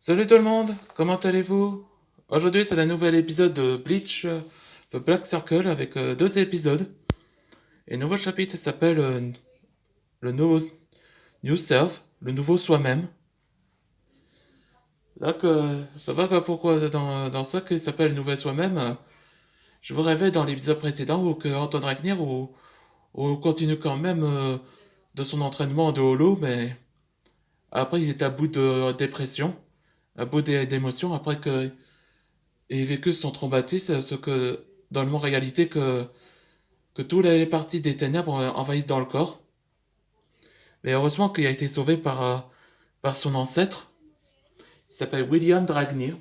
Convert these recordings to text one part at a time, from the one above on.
Salut tout le monde, comment allez-vous? Aujourd'hui c'est le nouvel épisode de Bleach The Black Circle avec deux épisodes. Et le nouveau chapitre s'appelle le nouveau New Self, le nouveau soi-même. Là que ça va pas pourquoi dans ça qui s'appelle le nouvel soi-même, je vous révèle dans l'épisode précédent où que Antoine Ragnar où continue quand même de son entraînement de holo, mais après il est à bout de dépression, à bout d'émotions, après que et vécu son traumatisme, ce que dans le monde réalité que toutes les parties des ténèbres envahissent dans le corps. Mais heureusement qu'il a été sauvé par son ancêtre, il s'appelle William Dragnir,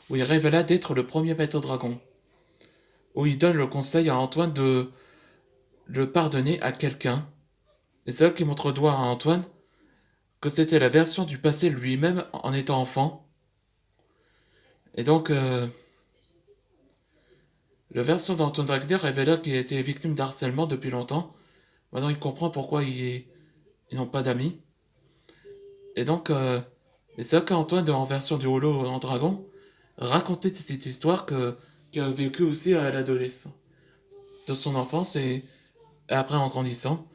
où il révéla d'être le premier maître dragon, où il donne le conseil à Antoine de le pardonner à quelqu'un. Et c'est là qu'il montre le doigt à Antoine que c'était la version du passé lui-même en étant enfant. Et donc, la version d'Antoine Dragnir révéla qu'il était victime d'harcèlement depuis longtemps. Maintenant, il comprend pourquoi ils n'ont pas d'amis. Et donc, et c'est là qu'Antoine, en version du holo en dragon, racontait cette histoire qu'il a vécue aussi à l'adolescence, de son enfance et après en grandissant.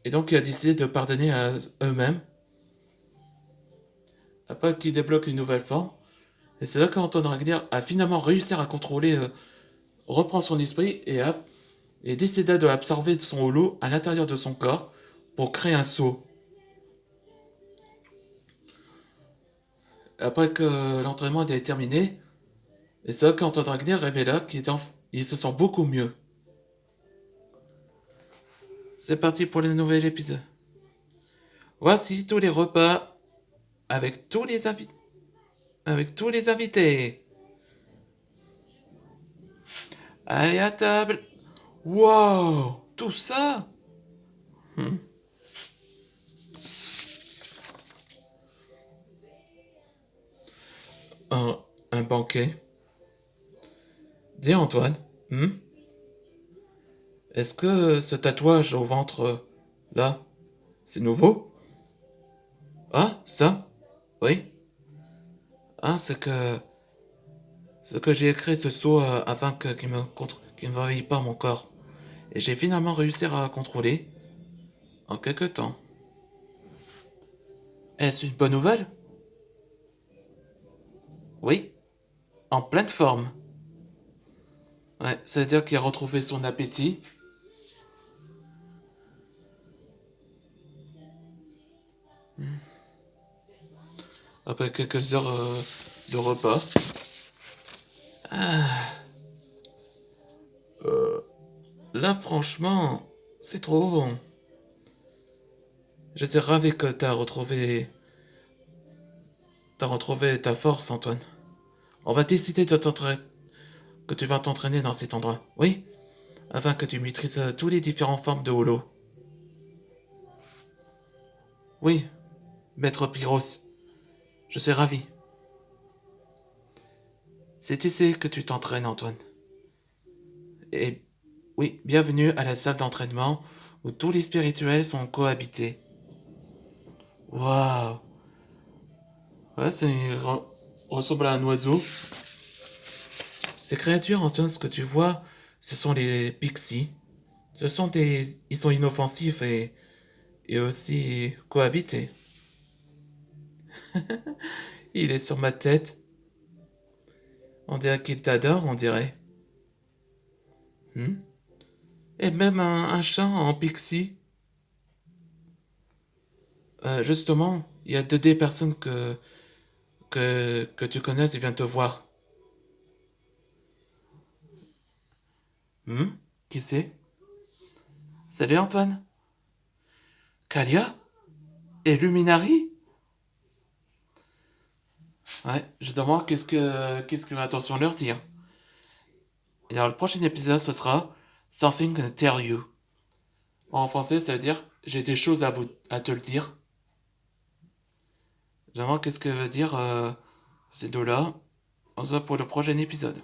Et donc, il a décidé de pardonner à eux-mêmes, après qu'il débloque une nouvelle forme. Et c'est là qu'Antoine Ragnar a finalement réussi à contrôler, reprend son esprit et décida de absorber son holo à l'intérieur de son corps pour créer un sceau. Après que l'entraînement était terminé, et c'est là qu'Antoine Ragnar révéla il se sent beaucoup mieux. C'est parti pour le nouvel épisode. Voici tous les repas avec tous les invités. Avec tous les invités. Allez à table. Wow, tout ça. Hmm. un, un banquet. Dis Antoine, est-ce que ce tatouage au ventre là, c'est nouveau? Ah, ça? Oui. Ah, c'est que j'ai créé ce sceau afin qu'il ne m'envahisse pas mon corps. Et j'ai finalement réussi à contrôler en quelque temps. Est-ce une bonne nouvelle? Oui, en pleine forme. Ouais, ça veut dire qu'il a retrouvé son appétit. Après quelques heures de repas. Là, franchement, c'est trop bon. Je suis ravi que t'as retrouvé ta force, Antoine. On va décider que tu vas t'entraîner dans cet endroit. Oui, afin que tu maîtrises toutes les différentes formes de holo. Oui, maître Pyros, je suis ravi. C'est ici que tu t'entraînes, Antoine. Et oui, bienvenue à la salle d'entraînement où tous les spirituels sont cohabités. Waouh. Ouais, ressemble à un oiseau. Ces créatures, Antoine, ce que tu vois, ce sont les pixies. Ils sont inoffensifs et aussi cohabités. Il est sur ma tête. On dirait qu'il t'adore, on dirait. Hmm. Et même un chat en pixie. Justement, il y a des personnes que tu connais et viennent te voir. Hmm. Qui c'est? Salut Antoine. Kalia? Et Luminari? Ouais, je demande qu'est-ce que l'intention leur dire. Et dans le prochain épisode, ce sera Something to Tell You. En français, ça veut dire j'ai des choses à te le dire. Je demande qu'est-ce que veut dire ces deux-là. On se voit pour le prochain épisode.